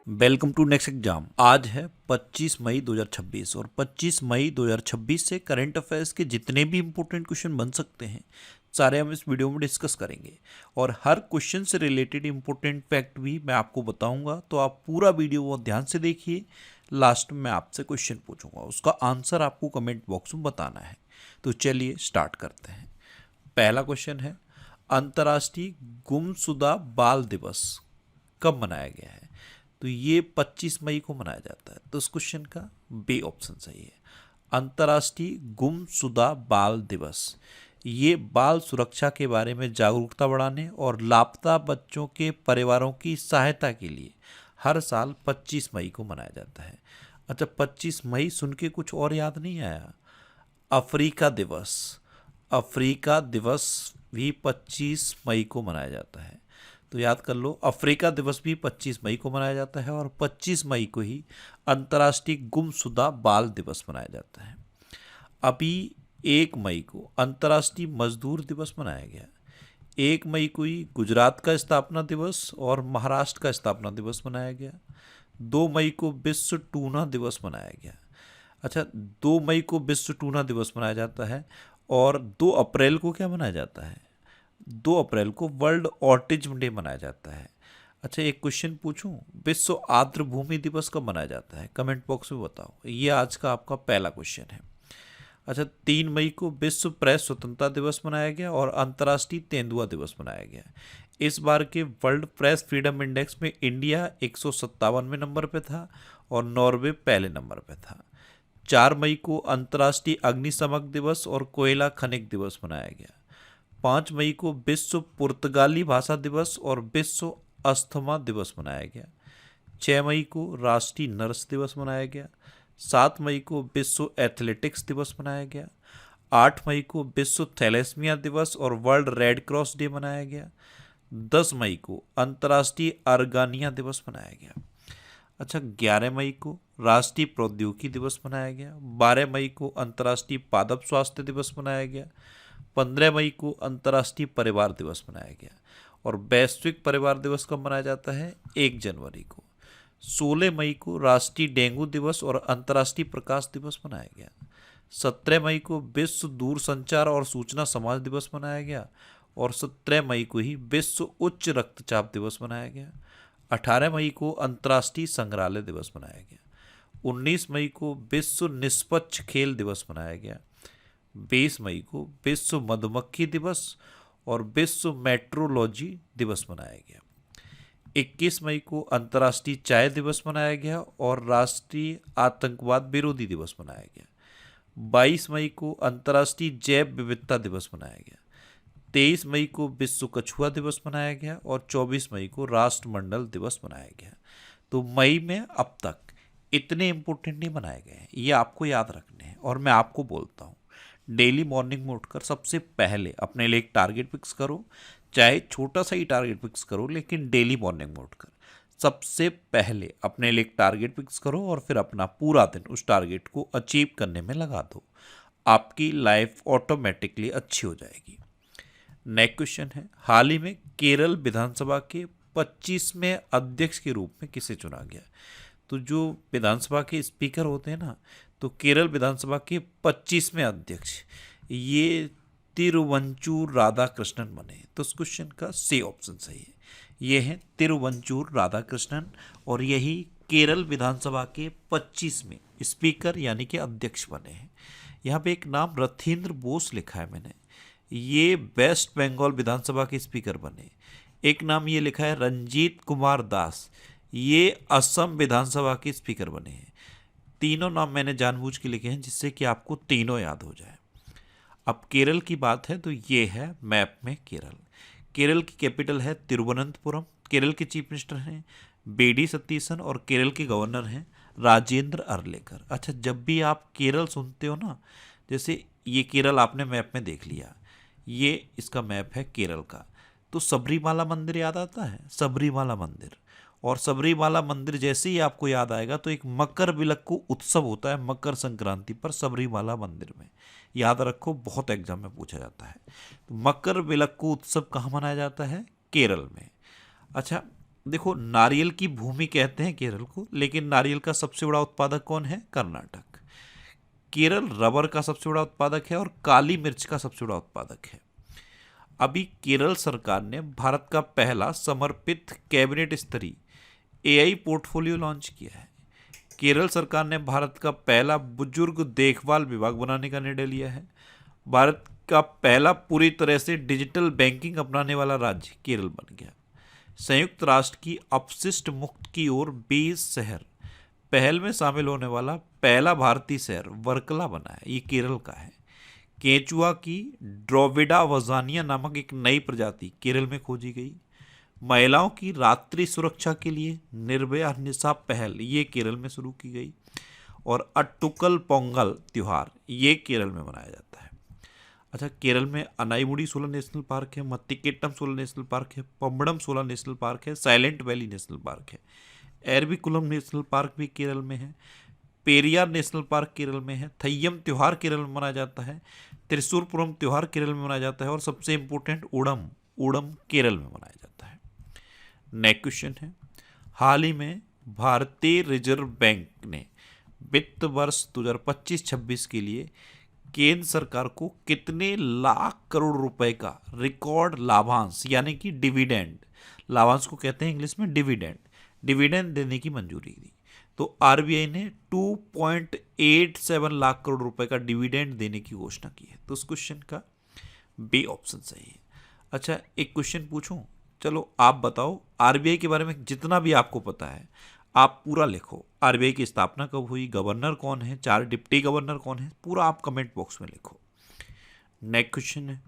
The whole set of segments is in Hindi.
Welcome to next exam. आज है 25 मई 2026 और 25 मई 2026 से करंट अफेयर्स के जितने भी इंपॉर्टेंट क्वेश्चन बन सकते हैं सारे हम इस वीडियो में डिस्कस करेंगे और हर क्वेश्चन से रिलेटेड इंपॉर्टेंट फैक्ट भी मैं आपको बताऊंगा। तो आप पूरा वीडियो बहुत ध्यान से देखिए। लास्ट में आपसे क्वेश्चन पूछूंगा, उसका आंसर आपको कमेंट बॉक्स में बताना है। तो चलिए स्टार्ट करते हैं। पहला क्वेश्चन है, अंतर्राष्ट्रीय गुमशुदा बाल दिवस कब मनाया गया है? तो ये 25 मई को मनाया जाता है। तो इस क्वेश्चन का बी ऑप्शन सही है। अंतर्राष्ट्रीय गुमशुदा बाल दिवस ये बाल सुरक्षा के बारे में जागरूकता बढ़ाने और लापता बच्चों के परिवारों की सहायता के लिए हर साल 25 मई को मनाया जाता है। अच्छा, 25 मई सुन के कुछ और याद नहीं आया? अफ्रीका दिवस, अफ्रीका दिवस भी 25 मई को मनाया जाता है। तो याद कर लो, अफ्रीका दिवस भी 25 मई को मनाया जाता है और 25 मई को ही अंतर्राष्ट्रीय गुमशुदा बाल दिवस मनाया जाता है। अभी 1 मई को अंतर्राष्ट्रीय मजदूर दिवस मनाया गया। 1 मई को ही गुजरात का स्थापना दिवस और महाराष्ट्र का स्थापना दिवस मनाया गया। 2 मई को विश्व टूना दिवस मनाया गया। अच्छा, 2 मई को विश्व टूना दिवस मनाया जाता है और 2 अप्रैल को क्या मनाया जाता है? 2 अप्रैल को वर्ल्ड ऑटिज्म डे मनाया जाता है। अच्छा, एक क्वेश्चन पूछूं, विश्व आर्द्र भूमि दिवस कब मनाया जाता है? कमेंट बॉक्स में बताओ। ये आज का आपका पहला क्वेश्चन है। अच्छा, 3 मई को विश्व प्रेस स्वतंत्रता दिवस मनाया गया और अंतर्राष्ट्रीय तेंदुआ दिवस मनाया गया। इस बार के वर्ल्ड प्रेस फ्रीडम इंडेक्स में इंडिया 157वें नंबर पे था और नॉर्वे पहले नंबर पे था। 4 मई को अंतर्राष्ट्रीय अग्निशमन दिवस और कोयला खनिक दिवस मनाया गया। 5 मई को विश्व पुर्तगाली भाषा दिवस और विश्व अस्थमा दिवस मनाया गया। 6 मई को राष्ट्रीय नर्स दिवस मनाया गया। 7 मई को विश्व एथलेटिक्स दिवस मनाया गया। 8 मई को विश्व थैलेसीमिया दिवस और वर्ल्ड रेड क्रॉस डे मनाया गया। 10 मई को अंतर्राष्ट्रीय अर्गानिया दिवस मनाया गया। अच्छा, 11 मई को राष्ट्रीय प्रौद्योगिकी दिवस मनाया गया। 12 मई को अंतर्राष्ट्रीय पादप स्वास्थ्य दिवस मनाया गया। 15 मई को अंतर्राष्ट्रीय परिवार दिवस मनाया गया और वैश्विक परिवार दिवस कब मनाया जाता है? 1 जनवरी को। 16 मई को राष्ट्रीय डेंगू दिवस और अंतर्राष्ट्रीय प्रकाश दिवस मनाया गया। 17 मई को विश्व दूरसंचार और सूचना समाज दिवस मनाया गया और 17 मई को ही विश्व उच्च रक्तचाप दिवस मनाया गया। 18 मई को अंतर्राष्ट्रीय संग्रहालय दिवस मनाया गया। 19 मई को विश्व निष्पक्ष खेल दिवस मनाया गया। 20 मई को विश्व मधुमक्खी दिवस और विश्व मेट्रोलॉजी दिवस मनाया गया। 21 मई को अंतर्राष्ट्रीय चाय दिवस मनाया गया और राष्ट्रीय आतंकवाद विरोधी दिवस मनाया गया। 22 मई को अंतर्राष्ट्रीय जैव विविधता दिवस मनाया गया। 23 मई को विश्व कछुआ दिवस मनाया गया और 24 मई को राष्ट्रमंडल दिवस मनाया गया। तो मई में अब तक इतने इंपॉर्टेंट नहीं मनाए गए हैं, ये आपको याद रखने हैं। और मैं आपको बोलता हूँ, डेली मॉर्निंग में उठकर सबसे पहले अपने लिए एक टारगेट फिक्स करो, चाहे छोटा सा ही टारगेट फिक्स करो, लेकिन डेली मॉर्निंग में उठकर सबसे पहले अपने लिए एक टारगेट फिक्स करो और फिर अपना पूरा दिन उस टारगेट को अचीव करने में लगा दो। आपकी लाइफ ऑटोमेटिकली अच्छी हो जाएगी। नेक्स्ट क्वेश्चन है, हाल ही में केरल विधानसभा के 25वें अध्यक्ष के रूप में किसे चुना गया? तो जो विधानसभा के स्पीकर होते हैं ना, तो केरल विधानसभा के 25वें अध्यक्ष ये तिरुवंचूर राधाकृष्णन बने। तो इस क्वेश्चन का सी ऑप्शन सही है। ये हैं तिरुवंचूर राधाकृष्णन और यही केरल विधानसभा के 25वें स्पीकर यानी कि अध्यक्ष बने हैं। यहाँ पे एक नाम रथींद्र बोस लिखा है मैंने, ये वेस्ट बंगाल विधानसभा के स्पीकर बने। एक नाम ये लिखा है रंजीत कुमार दास, ये असम विधानसभा के स्पीकर बने हैं। तीनों नाम मैंने जानबूझ के लिखे हैं जिससे कि आपको तीनों याद हो जाए। अब केरल की बात है तो ये है मैप में केरल। केरल की कैपिटल है तिरुवनंतपुरम। केरल के चीफ मिनिस्टर हैं बेडी सतीसन और केरल के गवर्नर हैं राजेंद्र अर्लेकर। अच्छा, जब भी आप केरल सुनते हो ना, जैसे ये केरल आपने मैप में देख लिया, ये इसका मैप है केरल का, तो सबरीमाला मंदिर याद आता है, सबरीमाला मंदिर। और सबरीमाला मंदिर जैसे ही आपको याद आएगा तो एक मकर विलक्कू उत्सव होता है मकर संक्रांति पर सबरीमाला मंदिर में, याद रखो, बहुत एग्जाम में पूछा जाता है। तो मकर विलक्कू उत्सव कहाँ मनाया जाता है? केरल में। अच्छा, देखो, नारियल की भूमि कहते हैं केरल को, लेकिन नारियल का सबसे बड़ा उत्पादक कौन है? कर्नाटक। केरल रबर का सबसे बड़ा उत्पादक है और काली मिर्च का सबसे बड़ा उत्पादक है। अभी केरल सरकार ने भारत का पहला समर्पित कैबिनेट स्तरीय एआई पोर्टफोलियो लॉन्च किया है। केरल सरकार ने भारत का पहला बुजुर्ग देखभाल विभाग बनाने का निर्णय लिया है। भारत का पहला पूरी तरह से डिजिटल बैंकिंग अपनाने वाला राज्य केरल बन गया। संयुक्त राष्ट्र की अपशिष्ट मुक्त की ओर 20 शहर पहल में शामिल होने वाला पहला भारतीय शहर वर्कला बना है, ये केरल का है। केंचुआ की ड्रोविडा वजानिया नामक एक नई प्रजाति केरल में खोजी गई। महिलाओं की रात्रि सुरक्षा के लिए निर्भया निशा पहल ये केरल में शुरू की गई। और अट्टुकल पोंगल त्योहार ये केरल में मनाया जाता है। अच्छा, केरल में अनाईमुडी सोलर नेशनल पार्क है, मत्तिकेट्टम सोलर नेशनल पार्क है, पम्बड़म सोलर नेशनल पार्क है, साइलेंट वैली नेशनल पार्क है, एरविकुलम नेशनल पार्क भी केरल में है, पेरियार नेशनल पार्क केरल में है, थय्यम त्योहार केरल में मनाया जाता है, त्रिशूरपुरम त्योहार केरल में मनाया जाता है और सबसे इंपॉर्टेंट ओणम केरल में मनाया जाता है। नेक्स्ट क्वेश्चन है, हाल ही में भारतीय रिजर्व बैंक ने वित्त वर्ष 2025-26 के लिए केंद्र सरकार को कितने लाख करोड़ रुपए का रिकॉर्ड लाभांश यानी कि डिविडेंड, लाभांश को कहते हैं इंग्लिश में डिविडेंड देने की मंजूरी दी। तो आरबीआई ने 2.87 लाख करोड़ रुपए का डिविडेंड देने की घोषणा की है। तो उस क्वेश्चन का बी ऑप्शन सही है। अच्छा, एक क्वेश्चन पूछूं, चलो आप बताओ, आरबीआई के बारे में जितना भी आपको पता है आप पूरा लिखो। आरबीआई की स्थापना कब हुई, गवर्नर कौन है, 4 डिप्टी गवर्नर कौन है, पूरा आप कमेंट बॉक्स में लिखो। नेक्स्ट क्वेश्चन है,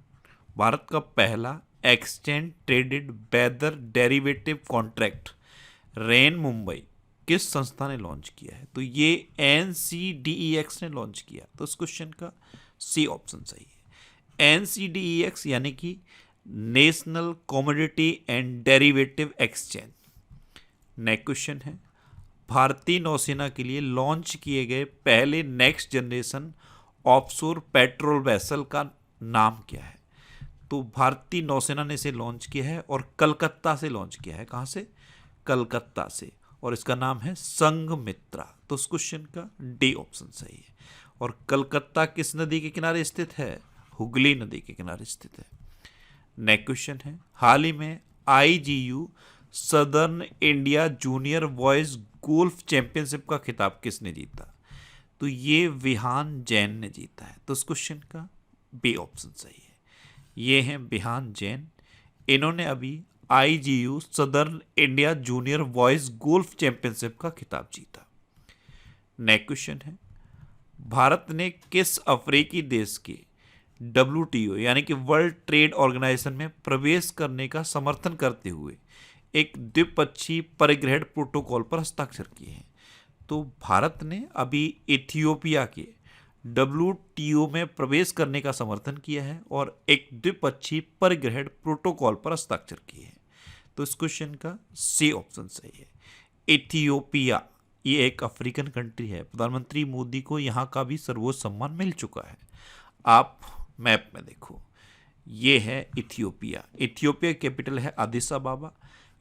भारत का पहला exchange traded weather derivative contract rain Mumbai किस संस्था ने लॉन्च किया है? तो ये NCDEX ने लॉन्च किया। तो इस क्वेश्चन का सी ऑप्शन सही है। NCDEX यानी कि national commodity and derivative exchange. Next question है, भारतीय नौसेना के लिए लॉन्च किए गए पहले next generation offshore patrol vessel का नाम क्या है? तो भारतीय नौसेना ने इसे लॉन्च किया है और कलकत्ता से लॉन्च किया है। कहाँ से? कलकत्ता से, और इसका नाम है संघमित्रा। तो उस क्वेश्चन का डी ऑप्शन सही है। और कलकत्ता किस नदी के किनारे स्थित है? हुगली नदी के किनारे स्थित है। नेक्स्ट क्वेश्चन है, हाल ही में IGU southern India junior boys golf championship का खिताब किसने जीता? तो ये विहान जैन ने जीता है। तो इस क्वेश्चन का बी ऑप्शन सही है। ये हैं विहान जैन, इन्होंने अभी IGU southern India junior boys golf championship का खिताब जीता। नेक्स्ट क्वेश्चन है, भारत ने किस अफ्रीकी देश के WTO यानी कि वर्ल्ड ट्रेड ऑर्गेनाइजेशन में प्रवेश करने का समर्थन करते हुए एक द्विपक्षीय परिग्रहण प्रोटोकॉल पर हस्ताक्षर किए हैं? तो भारत ने अभी इथियोपिया के WTO में प्रवेश करने का समर्थन किया है और एक द्विपक्षीय परिग्रहण प्रोटोकॉल पर हस्ताक्षर किए हैं। तो इस क्वेश्चन का सी ऑप्शन सही है। इथियोपिया ये एक अफ्रीकन कंट्री है। प्रधानमंत्री मोदी को यहाँ का भी सर्वोच्च सम्मान मिल चुका है। आप मैप में देखो, ये है इथियोपिया। इथियोपिया की कैपिटल है अदिस अबाबा।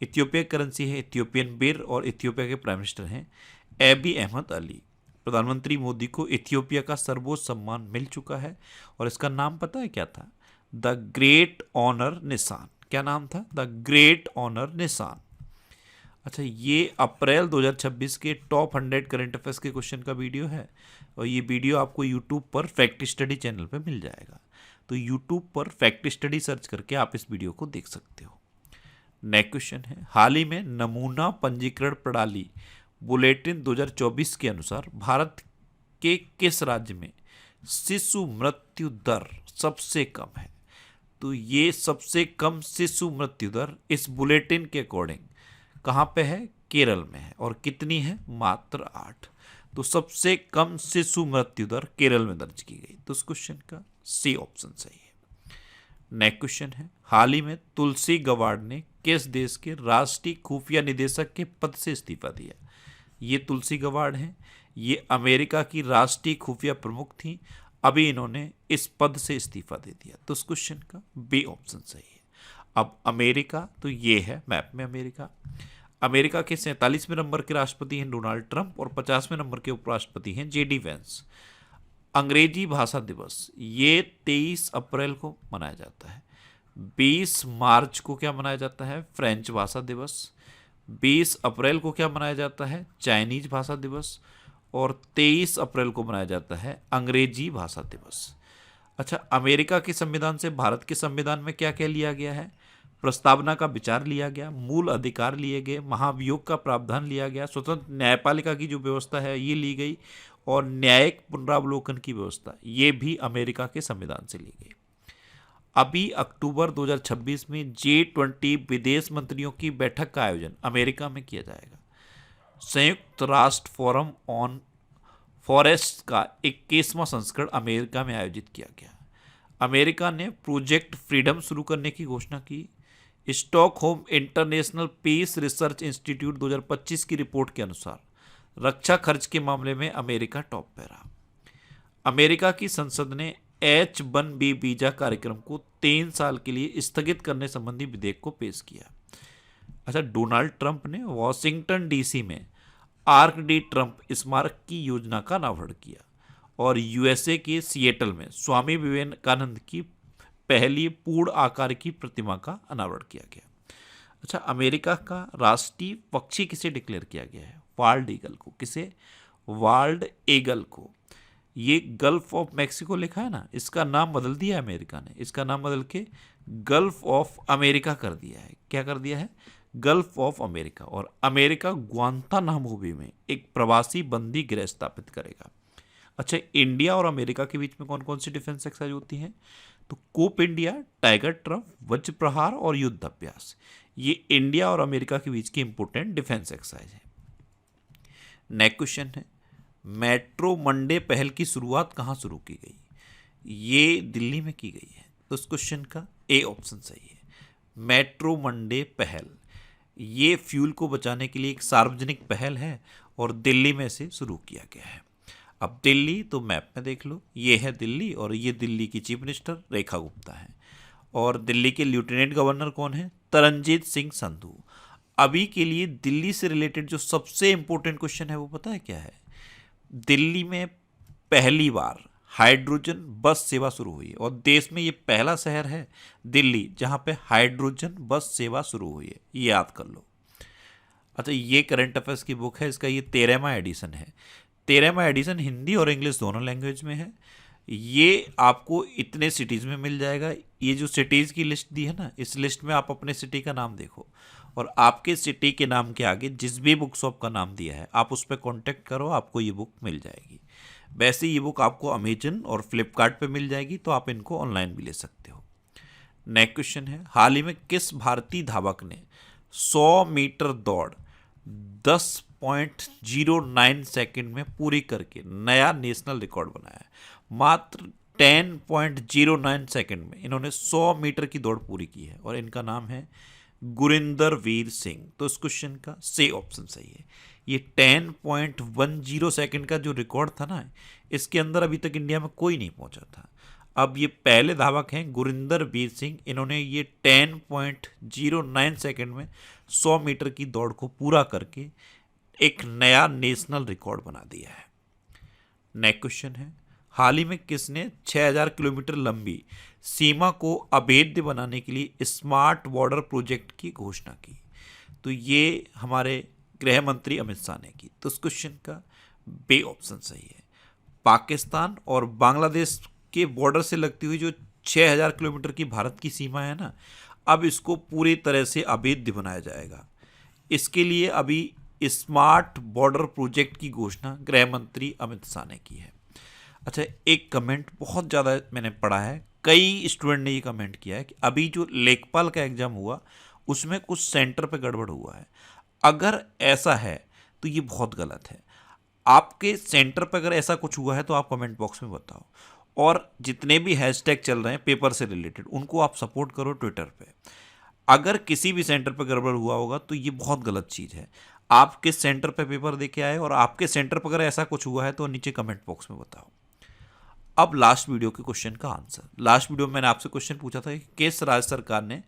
इथियोपिया की करेंसी है इथियोपियन बिर और इथियोपिया के प्राइम मिनिस्टर हैं एबी अहमद अली। प्रधानमंत्री मोदी को इथियोपिया का सर्वोच्च सम्मान मिल चुका है और इसका नाम पता है क्या था? द ग्रेट ऑनर निशान। क्या नाम था? द ग्रेट ऑनर निशान। अच्छा, ये अप्रैल 2026 के टॉप 100 करंट अफेयर्स के क्वेश्चन का वीडियो है और ये वीडियो आपको यूट्यूब पर फैक्ट स्टडी चैनल पर मिल जाएगा। तो यूट्यूब पर फैक्ट स्टडी सर्च करके आप इस वीडियो को देख सकते हो। नेक्स्ट क्वेश्चन है, हाल ही में नमूना पंजीकरण प्रणाली बुलेटिन 2024 के अनुसार भारत के किस राज्य में शिशु मृत्यु दर सबसे कम है? तो ये सबसे कम शिशु मृत्यु दर इस बुलेटिन के अकॉर्डिंग कहाँ पे है? केरल में है। और कितनी है? मात्र 8। तो सबसे कम शिशु मृत्यु दर केरल में दर्ज की गई। तो इस क्वेश्चन का सी ऑप्शन सही है। नेक्स्ट क्वेश्चन है, हाल ही में तुलसी गवाड़ ने किस देश के राष्ट्रीय खुफिया निदेशक के पद से इस्तीफा दिया? ये तुलसी गवाड़ हैं, ये अमेरिका की राष्ट्रीय खुफिया प्रमुख थी। अभी इन्होंने इस पद से इस्तीफा दे दिया। तो इस क्वेश्चन का बी ऑप्शन सही है। अब अमेरिका, तो ये है मैप में अमेरिका। अमेरिका के 47वें नंबर के राष्ट्रपति हैं डोनाल्ड ट्रंप और 50वें नंबर के उपराष्ट्रपति हैं जेडी वेंस। अंग्रेजी भाषा दिवस ये 23 अप्रैल को मनाया जाता है। 20 मार्च को क्या मनाया जाता है? फ्रेंच भाषा दिवस। 20 अप्रैल को क्या मनाया जाता है? चाइनीज भाषा दिवस। और 23 अप्रैल को मनाया जाता है अंग्रेजी भाषा दिवस। अच्छा, अमेरिका के संविधान से भारत के संविधान में क्या क्या लिया गया है? प्रस्तावना का विचार लिया गया, मूल अधिकार लिए गए, महाभियोग का प्रावधान लिया गया, स्वतंत्र न्यायपालिका की जो व्यवस्था है ये ली गई, और न्यायिक पुनरावलोकन की व्यवस्था ये भी अमेरिका के संविधान से ली गई। अभी अक्टूबर 2026 में G20 विदेश मंत्रियों की बैठक का आयोजन अमेरिका में किया जाएगा। संयुक्त राष्ट्र फोरम ऑन फॉरेस्ट का 21वां संस्करण अमेरिका में आयोजित किया गया। अमेरिका ने प्रोजेक्ट फ्रीडम शुरू करने की घोषणा की। Stockholm International Peace Research Institute 2025 की रिपोर्ट के अनुसार रक्षा खर्च के मामले में अमेरिका टॉप पे रहा। अमेरिका की संसद ने H-1B वीजा कार्यक्रम को 3 साल के लिए स्थगित करने संबंधी विधेयक को पेश किया। अच्छा, डोनाल्ड ट्रंप ने वॉशिंगटन डीसी में आर्क डी ट्रंप स्मारक की योजना का अनावरण किया और यूएसए के सिएटल में स्वामी विवेकानंद की पहली पूर्ण आकार की प्रतिमा का अनावरण किया गया। अच्छा, अमेरिका का राष्ट्रीय पक्षी किसे डिक्लेयर किया गया है? वाल्ड ईगल को। किसे? वाल्ड ईगल को। ये गल्फ ऑफ मैक्सिको लिखा है ना, इसका नाम बदल दिया है अमेरिका ने। इसका नाम बदल के गल्फ ऑफ अमेरिका कर दिया है। क्या कर दिया है? Gulf of America. और अमेरिका ग्वांतानामो बे में एक प्रवासी बंदी गृह स्थापित करेगा। अच्छा, इंडिया और अमेरिका के बीच में कौन कौन सी डिफेंस एक्सरसाइज होती हैं? तो कोप इंडिया, टाइगर ट्रम्प, वज्र प्रहार और युद्ध अभ्यास, ये इंडिया और अमेरिका के बीच की इंपोर्टेंट डिफेंस एक्सरसाइज है। नेक्स्ट क्वेश्चन है, मेट्रो मंडे पहल की शुरुआत कहाँ शुरू की गई? ये दिल्ली में की गई है। तो इस क्वेश्चन का ए ऑप्शन सही है। मेट्रो मंडे पहल ये फ्यूल को बचाने के लिए एक सार्वजनिक पहल है और दिल्ली में से शुरू किया गया है। अब दिल्ली तो मैप में देख लो, ये है दिल्ली और ये दिल्ली की चीफ मिनिस्टर रेखा गुप्ता है और दिल्ली के लेफ्टिनेंट गवर्नर कौन है? तरनजीत सिंह संधू। अभी के लिए दिल्ली से रिलेटेड जो सबसे इंपॉर्टेंट क्वेश्चन है वो पता है क्या है? दिल्ली में पहली बार हाइड्रोजन बस सेवा शुरू हुई है और देश में ये पहला शहर है दिल्ली जहाँ पे हाइड्रोजन बस सेवा शुरू हुई है, ये याद कर लो। अच्छा, ये करंट अफेयर्स की बुक है, इसका ये 13वां एडिशन है। 13वां एडिशन हिंदी और इंग्लिश दोनों लैंग्वेज में है। ये आपको इतने सिटीज़ में मिल जाएगा। ये जो सिटीज़ की लिस्ट दी है ना, इस लिस्ट में आप अपने सिटी का नाम देखो और आपके सिटी के नाम के आगे जिस भी बुक शॉप का नाम दिया है आप उस पर कॉन्टैक्ट करो, आपको ये बुक मिल जाएगी। वैसे ये बुक आपको अमेजन और फ्लिपकार्ट पे मिल जाएगी, तो आप इनको ऑनलाइन भी ले सकते हो। नेक्स्ट क्वेश्चन है, हाल ही में किस भारतीय धावक ने 100 मीटर दौड़ 10.09 सेकंड में पूरी करके नया नेशनल रिकॉर्ड बनाया है? मात्र 10.09 सेकंड में इन्होंने 100 मीटर की दौड़ पूरी की है और इनका नाम है गुरिंदर वीर सिंह। तो इस क्वेश्चन का सी ऑप्शन सही है। ये 10.10 सेकंड का जो रिकॉर्ड था ना, इसके अंदर अभी तक इंडिया में कोई नहीं पहुंचा था। अब ये पहले धावक हैं गुरिंदर वीर सिंह, इन्होंने ये 10.09 सेकंड में 100 मीटर की दौड़ को पूरा करके एक नया नेशनल रिकॉर्ड बना दिया है। नेक्स्ट क्वेश्चन है, हाल ही में किसने 6000 किलोमीटर लंबी सीमा को अभेद्य बनाने के लिए स्मार्ट बॉर्डर प्रोजेक्ट की घोषणा की? तो ये हमारे गृह मंत्री अमित शाह ने की। तो इस क्वेश्चन का बी ऑप्शन सही है। पाकिस्तान और बांग्लादेश के बॉर्डर से लगती हुई जो 6000 किलोमीटर की भारत की सीमा है ना, अब इसको पूरी तरह से अभेद्य बनाया जाएगा। इसके लिए अभी स्मार्ट बॉर्डर प्रोजेक्ट की घोषणा गृह मंत्री अमित शाह ने की है। अच्छा, एक कमेंट बहुत ज़्यादा मैंने पढ़ा है, कई स्टूडेंट ने ये कमेंट किया है कि अभी जो लेखपाल का एग्जाम हुआ उसमें कुछ सेंटर पे गड़बड़ हुआ है। अगर ऐसा है तो ये बहुत गलत है। आपके सेंटर पर अगर ऐसा कुछ हुआ है तो आप कमेंट बॉक्स में बताओ, और जितने भी हैशटैग चल रहे हैं पेपर से रिलेटेड उनको आप सपोर्ट करो ट्विटर पे। अगर किसी भी सेंटर पर गड़बड़ हुआ होगा तो ये बहुत गलत चीज़ है। आप किस सेंटर पे पेपर दे के आए और आपके सेंटर पर अगर ऐसा कुछ हुआ है तो नीचे कमेंट बॉक्स में बताओ। अब लास्ट वीडियो के क्वेश्चन का आंसर। लास्ट वीडियो में मैंने आपसे क्वेश्चन पूछा था कि किस राज्य सरकार ने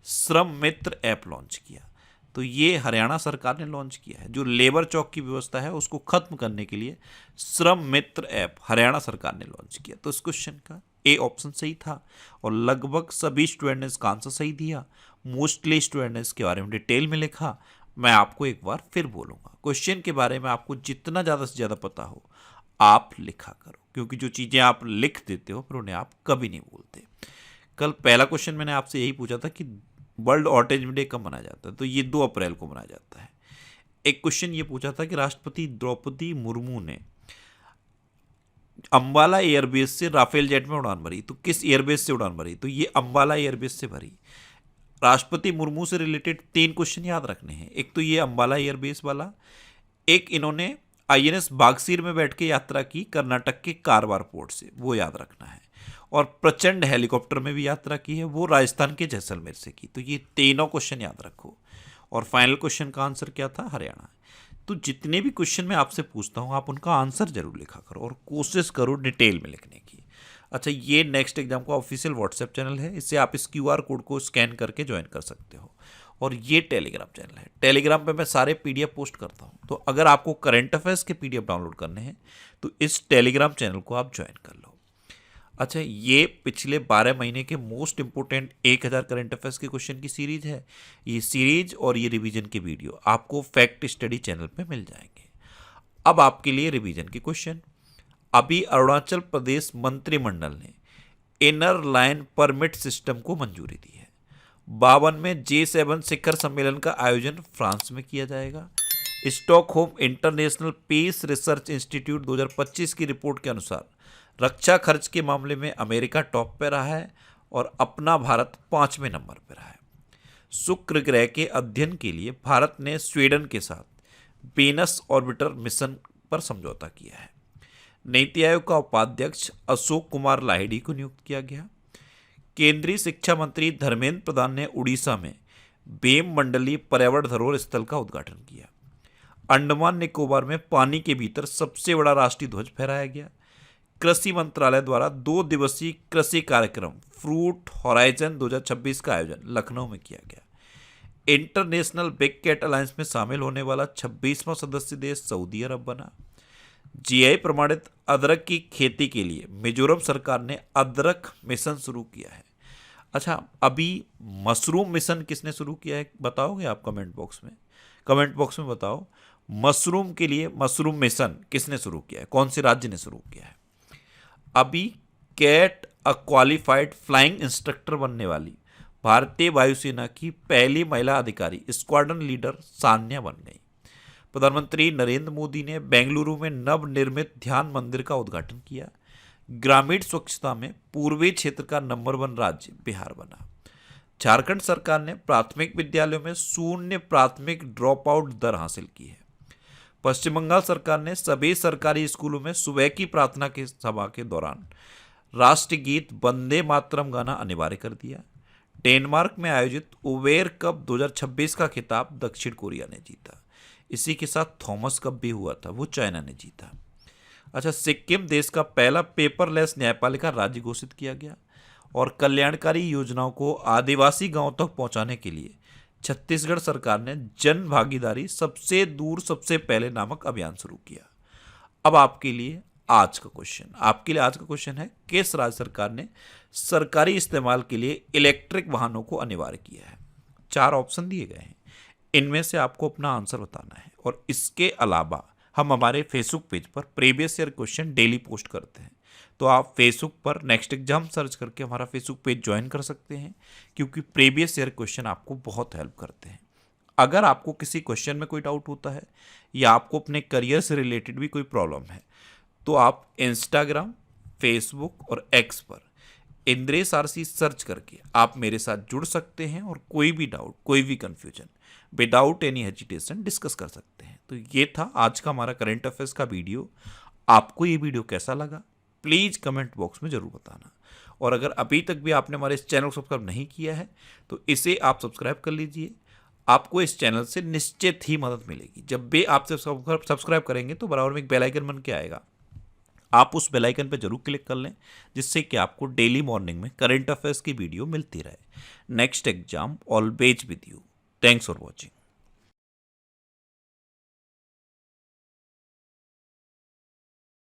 श्रम मित्र ऐप लॉन्च किया? तो ये हरियाणा सरकार ने लॉन्च किया है। जो लेबर चौक की व्यवस्था है उसको खत्म करने के लिए श्रम मित्र ऐप हरियाणा सरकार ने लॉन्च किया। तो इस क्वेश्चन का ए ऑप्शन सही था और लगभग सभी स्टूडेंट ने इसका आंसर सही दिया। मोस्टली स्टूडेंट ने इसके बारे में डिटेल में लिखा। मैं आपको एक बार फिर बोलूँगा, क्वेश्चन के बारे में आपको जितना ज़्यादा से ज़्यादा पता हो आप लिखा करो, क्योंकि जो चीज़ें आप लिख देते हो फिर उन्हें आप कभी नहीं बोलते। कल पहला क्वेश्चन मैंने आपसे यही पूछा था कि वर्ल्ड ऑटिज्म डे कब मनाया जाता है, तो ये 2 अप्रैल को मनाया जाता है। एक क्वेश्चन ये पूछा था कि राष्ट्रपति द्रौपदी मुर्मू ने अंबाला एयरबेस से राफेल जेट में उड़ान भरी, तो किस एयरबेस से उड़ान भरी, तो ये अंबाला एयरबेस से भरी। राष्ट्रपति मुर्मू से रिलेटेड 3 क्वेश्चन याद रखने हैं। एक तो ये अंबाला एयरबेस वाला, एक इन्होंने आईएनएस बागसीर में बैठ के यात्रा की कर्नाटक के कारवार पोर्ट से, वो याद रखना है। और प्रचंड हेलीकॉप्टर में भी यात्रा की है, वो राजस्थान के जैसलमेर से की। तो ये तीनों क्वेश्चन याद रखो। और फाइनल क्वेश्चन का आंसर क्या था, हरियाणा। तो जितने भी क्वेश्चन मैं आपसे पूछता हूँ आप उनका आंसर जरूर लिखा करो और कोशिश करो डिटेल में लिखने की। अच्छा, ये नेक्स्ट एग्जाम का ऑफिशियल व्हाट्सएप चैनल है, इससे आप इस क्यूआर कोड को स्कैन करके ज्वाइन कर सकते हो। और ये टेलीग्राम चैनल है, टेलीग्राम पे मैं सारे पीडीएफ पोस्ट करता हूँ। तो अगर आपको करंट अफेयर्स के पीडीएफ डाउनलोड करने हैं तो इस टेलीग्राम चैनल को आप ज्वाइन कर लो। अच्छा, ये पिछले 12 महीने के मोस्ट इंपोर्टेंट 1000 करंट अफेयर्स के क्वेश्चन की सीरीज है। ये सीरीज और ये रिवीजन के वीडियो आपको फैक्ट स्टडी चैनल पे मिल जाएंगे। अब आपके लिए रिवीजन के क्वेश्चन। अभी अरुणाचल प्रदेश मंत्रिमंडल ने इनर लाइन परमिट सिस्टम को मंजूरी दी है। 52 में G7 शिखर सम्मेलन का आयोजन फ्रांस में किया जाएगा। Stockholm International Peace Research Institute 2025 की रिपोर्ट के अनुसार रक्षा खर्च के मामले में अमेरिका टॉप पे रहा है और अपना भारत 5वें नंबर पर रहा है। शुक्र ग्रह के अध्ययन के लिए भारत ने स्वीडन के साथ वीनस ऑर्बिटर मिशन पर समझौता किया है। नीति आयोग का उपाध्यक्ष अशोक कुमार लाहिड़ी को नियुक्त किया गया। केंद्रीय शिक्षा मंत्री धर्मेंद्र प्रधान ने उड़ीसा में बेम मंडलीय पर्यावरण धरोहर स्थल का उद्घाटन किया। अंडमान निकोबार में पानी के भीतर सबसे बड़ा राष्ट्रीय ध्वज फहराया गया। कृषि मंत्रालय द्वारा 2 दिवसीय कृषि कार्यक्रम फ्रूट हॉराइजन 2026 का आयोजन लखनऊ में किया गया। इंटरनेशनल बिग कैट अलायंस में शामिल होने वाला 26वां सदस्य देश सऊदी अरब बना। जीआई प्रमाणित अदरक की खेती के लिए मिजोरम सरकार ने अदरक मिशन शुरू किया है। अच्छा, अभी मशरूम मिशन किसने शुरू किया है बताओगे आप कमेंट बॉक्स में? कमेंट बॉक्स में बताओ, मशरूम के लिए मशरूम मिशन किसने शुरू किया है, कौन से राज्य ने शुरू किया है? अभी कैट क्वालिफाइड फ्लाइंग इंस्ट्रक्टर बनने वाली भारतीय वायुसेना की पहली महिला अधिकारी स्क्वाड्रन लीडर सान्या बन गई। प्रधानमंत्री नरेंद्र मोदी ने बेंगलुरु में नवनिर्मित ध्यान मंदिर का उद्घाटन किया। ग्रामीण स्वच्छता में पूर्वी क्षेत्र का नंबर 1 राज्य बिहार बना। झारखंड सरकार ने प्राथमिक विद्यालयों में 0 प्राथमिक ड्रॉप आउट दर हासिल की है। पश्चिम बंगाल सरकार ने सभी सरकारी स्कूलों में सुबह की प्रार्थना की सभा के दौरान राष्ट्रगीत वंदे मातरम गाना अनिवार्य कर दिया। डेनमार्क में आयोजित उबेर कप 2026 का खिताब दक्षिण कोरिया ने जीता। इसी के साथ थॉमस कप भी हुआ था, वो चाइना ने जीता। अच्छा, सिक्किम देश का पहला पेपरलेस न्यायपालिका राज्य घोषित किया गया। और कल्याणकारी योजनाओं को आदिवासी गांवों तक पहुंचाने के लिए छत्तीसगढ़ सरकार ने जन भागीदारी सबसे दूर सबसे पहले नामक अभियान शुरू किया। अब आपके लिए आज का क्वेश्चन है, किस राज्य सरकार ने सरकारी इस्तेमाल के लिए इलेक्ट्रिक वाहनों को अनिवार्य किया है? 4 ऑप्शन दिए गए हैं, इनमें से आपको अपना आंसर बताना है। और इसके अलावा हम हमारे फेसबुक पेज पर previous year question daily post करते हैं, तो आप फेसबुक पर नेक्स्ट एग्जाम सर्च करके हमारा फेसबुक पेज ज्वाइन कर सकते हैं, क्योंकि प्रीवियस ईयर क्वेश्चन आपको बहुत हेल्प करते हैं। अगर आपको किसी क्वेश्चन में कोई डाउट होता है या आपको अपने करियर से रिलेटेड भी कोई प्रॉब्लम है, तो आप इंस्टाग्राम, फेसबुक और एक्स पर इंद्रेश आरसी सर्च करके आप मेरे साथ जुड़ सकते हैं और कोई भी डाउट, कोई भी confusion without any hesitation discuss कर सकते हैं। तो ये था आज का हमारा करंट अफेयर्स का वीडियो। आपको ये वीडियो कैसा लगा प्लीज़ कमेंट बॉक्स में ज़रूर बताना। और अगर अभी तक भी आपने हमारे इस चैनल को सब्सक्राइब नहीं किया है तो इसे आप सब्सक्राइब कर लीजिए। आपको इस चैनल से निश्चित ही मदद मिलेगी। जब भी आप सब्सक्राइब करेंगे तो बराबर में एक बेल आइकन बन के आएगा, आप उस बेल आइकन पर जरूर क्लिक कर लें, जिससे कि आपको डेली मॉर्निंग में करंट अफेयर्स की वीडियो मिलती रहे। Next exam always with you. Thanks for watching.